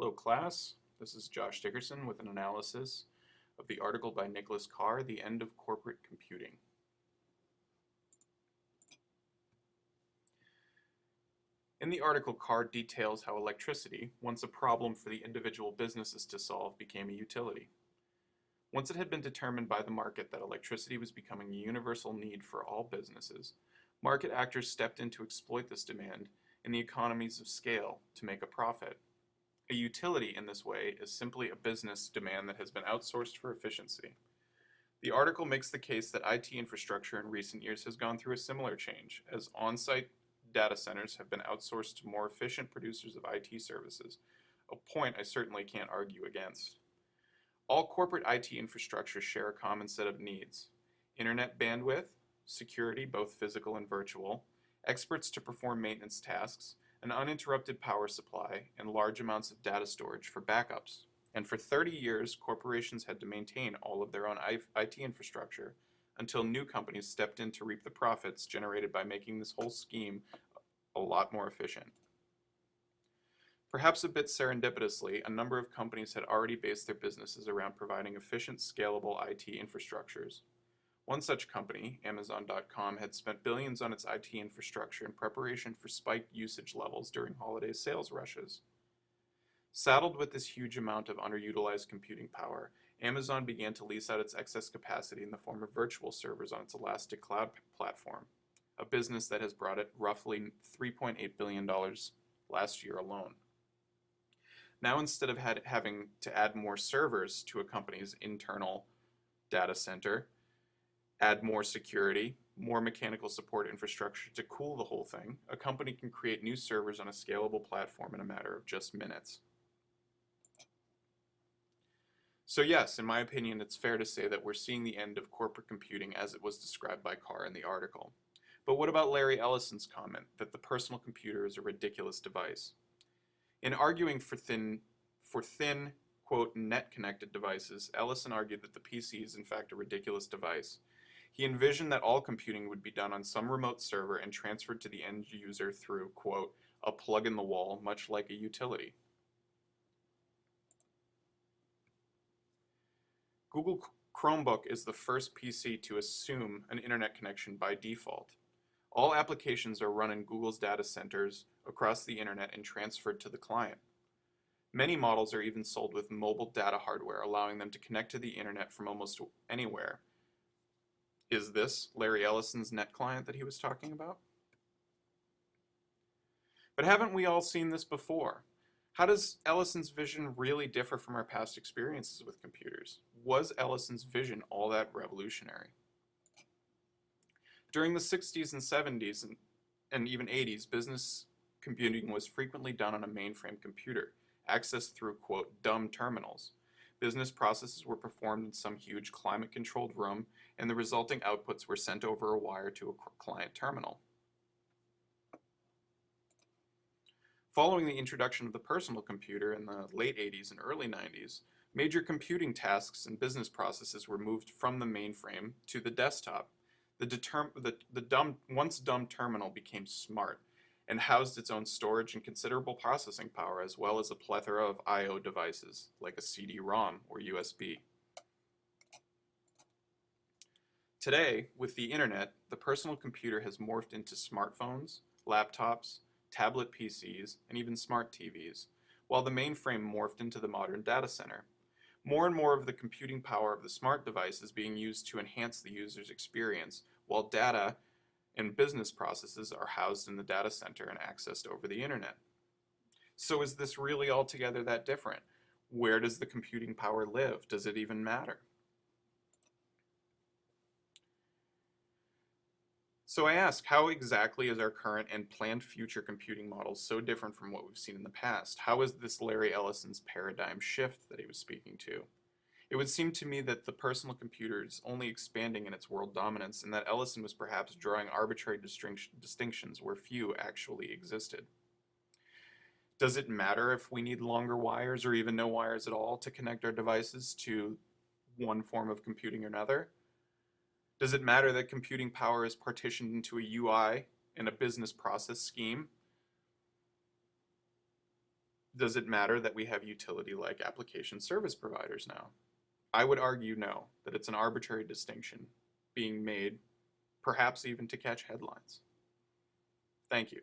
Hello class, this is Josh Dickerson with an analysis of the article by Nicholas Carr, The End of Corporate Computing. In the article, Carr details how electricity, once a problem for the individual businesses to solve, became a utility. Once it had been determined by the market that electricity was becoming a universal need for all businesses, market actors stepped in to exploit this demand in the economies of scale to make a profit. A utility in this way is simply a business demand that has been outsourced for efficiency. The article makes the case that IT infrastructure in recent years has gone through a similar change, as on-site data centers have been outsourced to more efficient producers of IT services, a point I certainly can't argue against. All corporate IT infrastructures share a common set of needs: internet bandwidth, security, both physical and virtual, experts to perform maintenance tasks, an uninterrupted power supply, and large amounts of data storage for backups. And for 30 years, corporations had to maintain all of their own IT infrastructure until new companies stepped in to reap the profits generated by making this whole scheme a lot more efficient. Perhaps a bit serendipitously, a number of companies had already based their businesses around providing efficient, scalable IT infrastructures. One such company, Amazon.com, had spent billions on its IT infrastructure in preparation for spiked usage levels during holiday sales rushes. Saddled with this huge amount of underutilized computing power, Amazon began to lease out its excess capacity in the form of virtual servers on its elastic cloud platform, a business that has brought it roughly $3.8 billion last year alone. Now, instead of having to add more servers to a company's internal data center, add more security, more mechanical support infrastructure to cool the whole thing, a company can create new servers on a scalable platform in a matter of just minutes. So yes, in my opinion, it's fair to say that we're seeing the end of corporate computing as it was described by Carr in the article. But what about Larry Ellison's comment that the personal computer is a ridiculous device? In arguing for thin, quote, net-connected devices, Ellison argued that the PC is in fact a ridiculous device. He envisioned that all computing would be done on some remote server and transferred to the end user through, quote, a plug in the wall, much like a utility. Google Chromebook is the first PC to assume an internet connection by default. All applications are run in Google's data centers across the internet and transferred to the client. Many models are even sold with mobile data hardware, allowing them to connect to the internet from almost anywhere. Is this Larry Ellison's net client that he was talking about? But haven't we all seen this before? How does Ellison's vision really differ from our past experiences with computers? Was Ellison's vision all that revolutionary? During the 60s and 70s and even 80s, business computing was frequently done on a mainframe computer, accessed through, quote, dumb terminals. Business processes were performed in some huge climate-controlled room, and the resulting outputs were sent over a wire to a client terminal. Following the introduction of the personal computer in the late 80s and early 90s, major computing tasks and business processes were moved from the mainframe to the desktop. The once dumb terminal became smart and housed its own storage and considerable processing power, as well as a plethora of I/O devices, like a CD-ROM or USB. Today, with the internet, the personal computer has morphed into smartphones, laptops, tablet PCs, and even smart TVs, while the mainframe morphed into the modern data center. More and more of the computing power of the smart device is being used to enhance the user's experience, while data and business processes are housed in the data center and accessed over the internet. So is this really altogether that different? Where does the computing power live? Does it even matter? So I ask, how exactly is our current and planned future computing models so different from what we've seen in the past? How is this Larry Ellison's paradigm shift that he was speaking to? It would seem to me that the personal computer is only expanding in its world dominance, and that Ellison was perhaps drawing arbitrary distinctions where few actually existed. Does it matter if we need longer wires or even no wires at all to connect our devices to one form of computing or another? Does it matter that computing power is partitioned into a UI and a business process scheme? Does it matter that we have utility-like application service providers now? I would argue no, that it's an arbitrary distinction being made, perhaps even to catch headlines. Thank you.